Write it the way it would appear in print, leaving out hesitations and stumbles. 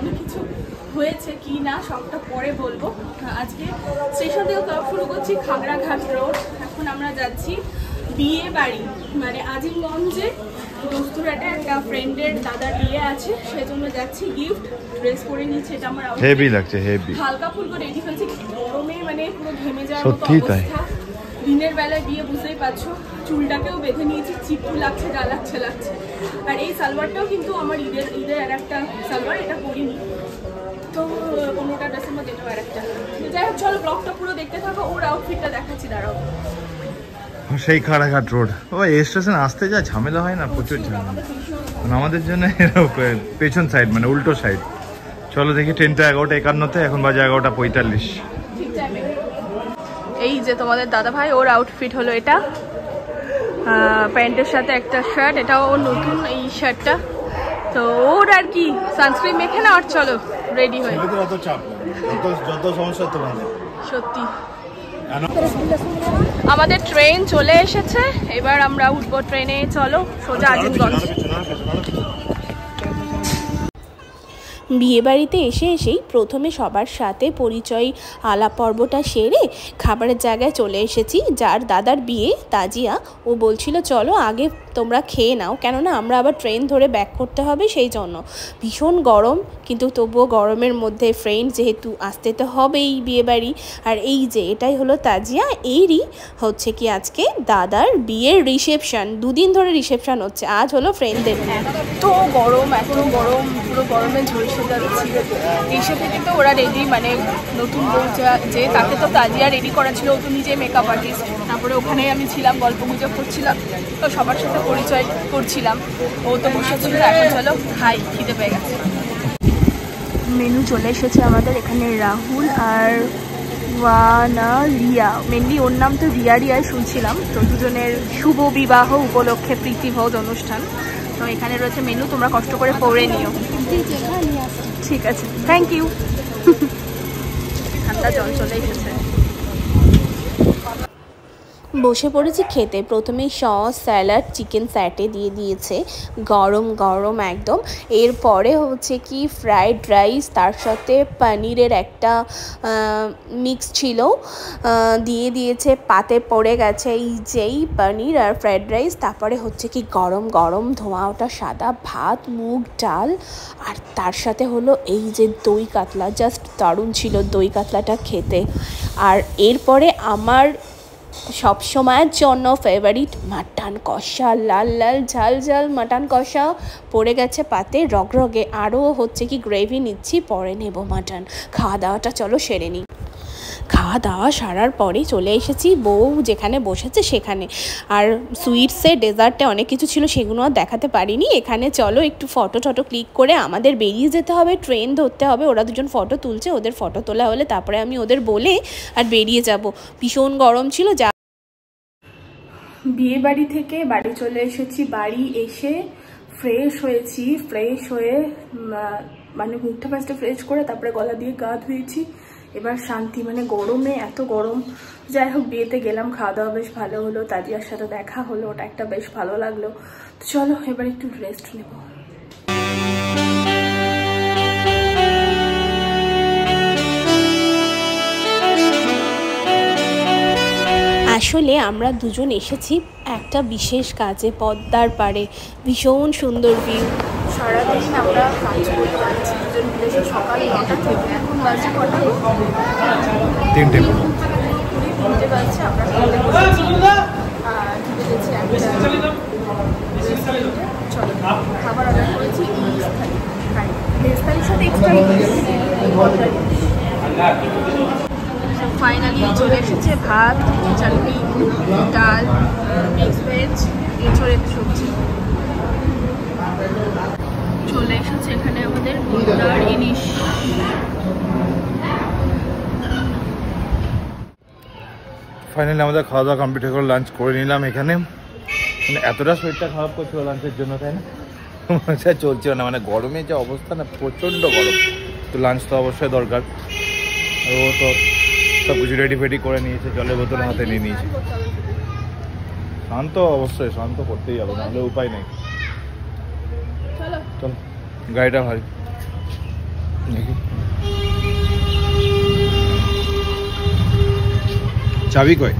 মধ্যে কিছু হয়েছে কি না সবটা পরে বলবো। আজকে স্টেশন থেকে ব্লগ শুরু করছি খাগড়াঘাট রোড। এখন আমরা যাচ্ছি বিয়ে বাড়ি, মানে আজিমগঞ্জে দোস্তুরহাটে একটা ফ্রেন্ডের দাদার বিয়ে আছে, সেজন্য যাচ্ছি। গিফট ড্রেস পরে নিয়েছি, এটা আমার হেভি লাগছে, হেভি হালকা ফুলকো রেডি হয়েছে। গরমে মানে পুরো ঘেমে যাওয়ার মতো অবস্থা। দিনের বেলায় বিয়ে, বুঝতেই পারছো। চুলটাকেও বেঁধে নিয়েছি, চিপু লাগছে, যা লাগছে। আর এই সালোয়ারটাও কিন্তু আমার ঈদের আর একটা সালোয়ার, এটা পরিনি তো কোনোটা ড্রেসের মধ্যে এটাও আর একটা। যাই হোক চলো ব্লগটা পুরো দেখতে থাকো, ওর আউটফিটটা দেখাচ্ছি, দাঁড়াও। সেই খাগড়াঘাট রোড, ও এই স্টেশন আসতে যা ঝামেলা হয় না, প্রচুর ঝামেলা। মানে আমাদের জন্য পেছন সাইড, মানে উল্টো সাইড। চলো দেখি, ট্রেনটা 11:51, এখন বাজে 11:45। এই যে তোমাদের দাদা ভাই, ওর আউটফিট হলো এটা, প্যান্টের সাথে একটা শার্ট, এটাও নতুন এই শার্টটা। তো ওর আর কি সানস্ক্রিন মেখে না, আর চলো রেডি হয়ে। সত্যি আমাদের ট্রেন চলে এসেছে, এবার আমরা উঠবো ট্রেনে। চলো সোজা আজিমগঞ্জ। বিয়েবাড়িতে এসেই প্রথমে সবার সাথে পরিচয় আলাপ পর্বটা সেরে খাবারের জায়গায় চলে এসেছি। যার দাদার বিয়ে তাজিয়া, ও বলছিল চলো আগে তোমরা খেয়ে নাও, কেননা আমরা আবার ট্রেন ধরে ব্যাক করতে হবে, সেই জন্য। ভীষণ গরম, কিন্তু তবুও গরমের মধ্যে ফ্রেন্ড যেহেতু আসতে তো হবেই বিয়েবাড়ি। আর এই যে এটাই হলো তাজিয়া, এরই হচ্ছে কি আজকে দাদার বিয়ের রিসেপশন। 2 দিন ধরে রিসেপশন হচ্ছে, আজ হলো ফ্রেন্ডদের। এত গরম, পুরো গরমে ঝলসে যাচ্ছি। এসে থেকে তো ওরা রেডি, মানে নতুন বউ যে তাকে তো তাজিয়া রেডি করা ছিল, ও তো নিজে মেকআপ আর্টিস্ট। তারপরে ওখানে আমি ছিলাম, গল্প গুজব করছিলাম, তো সবার সাথে পরিচয় করছিলাম। ও তো বসেছিল, এখন চলো খাই, খিদে পেয়ে গেছে। মেনু চলে এসেছে আমাদের এখানে। রাহুল আর রিয়া, মেনলি ওর নাম তো রিয়া শুনছিলাম। তো দুজনের শুভ বিবাহ উপলক্ষে প্রীতিভোজ অনুষ্ঠান। তো এখানে রয়েছে মেনু, তোমরা কষ্ট করে পড়ে নিও। ঠিক আছে, থ্যাংক ইউ। ঠান্ডা জল চলে এসেছে। বসে পড়েছি খেতে। প্রথমেই সস, স্যালাড, চিকেন স্যাটে দিয়ে দিয়েছে, গরম গরম একদম। এরপরে হচ্ছে কি ফ্রাইড রাইস, তার সাথে পনিরের একটা মিক্স ছিল, দিয়ে দিয়েছে। পাতে পড়ে গেছে এই যেই পনির আর ফ্রাইড রাইস। তারপরে হচ্ছে কি গরম গরম ধোঁয়া ওটা সাদা ভাত, মুগ ডাল, আর তার সাথে হলো এই যে দই কাতলা। জাস্ট দারুণ ছিল দই কাতলাটা খেতে। আর এরপরে আমার সব সময়ের জন্য ফেভারিট মাটন কষা, লাল লাল ঝাল ঝাল মাটন কষা পড়ে গেছে পাতে রগরগে। আরও হচ্ছে কি গ্রেভি নিচ্ছি, পরে নেব মাটন। খাওয়া দাওয়াটা চলো সেরে নিই। খাওয়া দাওয়া সারার পরে চলে এসেছি বউ যেখানে বসেছে সেখানে। আর সুইটসে ডেজার্টে অনেক কিছু ছিল, সেগুলো আর দেখাতে পারিনি। এখানে চলো একটু ফটো ক্লিক করে আমাদের বেরিয়ে যেতে হবে, ট্রেন ধরতে হবে। ওরা দুজন ফটো তুলছে, ওদের ফটো তোলা হলে তারপরে আমি ওদের বলে আর বেরিয়ে যাব। ভীষণ গরম ছিল। যা বিয়ে বাড়ি থেকে বাড়ি চলে এসেছি। বাড়ি এসে ফ্রেশ হয়েছি, ফ্রেশ হয়ে মানে মুখটা ফার্স্টে ফ্রেশ করে তারপরে গলা দিয়ে গা ধুয়েছি। এবার শান্তি, মানে গরমে এত গরম। যাই হোক বিয়েতে গেলাম, খাওয়া দাওয়া বেশ ভালো হলো, তাজিয়ার সাথে দেখা হলো, ওটা একটা বেশ ভালো লাগলো। তো চলো এবার একটু রেস্ট নেব। আসলে আমরা দুজন এসেছি একটা বিশেষ কাজে, পদ্মার পাড়ে। ভীষণ সুন্দর ভিউ। সারাদিন আমরা কাজ করে যাচ্ছি দুজন মিলে, সকাল 9টা থেকে এখন বাজে কটা? 3টে বাজছে। আমরা চলো খাবার অর্ডার করেছি, ভেজ থালির সাথে ফাইনালি চলে এসেছে ভাত, চাটনি, ডাল, মিক্স ভেজ, এঁচড়ের সবজি চলে এসেছে। এখানে আমাদের মুদ্রার ইলিশ। ফাইনালি আমাদের খাওয়া দাওয়া কমপ্লিট হয়ে গেল, লাঞ্চ করে নিলাম এখানে। মানে এতটা শরীরটা খারাপ করছিল লাঞ্চের জন্য, তাই না? চলছিল না, মানে গরমে যে অবস্থা না, প্রচণ্ড গরম। তো লাঞ্চ তো অবশ্যই দরকার। আর ও তো সব কিছু রেডি ফেডি করে নিয়েছে, জলের বোতল হাতে নিয়ে নিয়েছে। শান্ত, অবশ্যই শান্ত করতেই হবে, নাহলে উপায় নেই। চলো গাড়িটা ভারী। দেখি চাবি কই?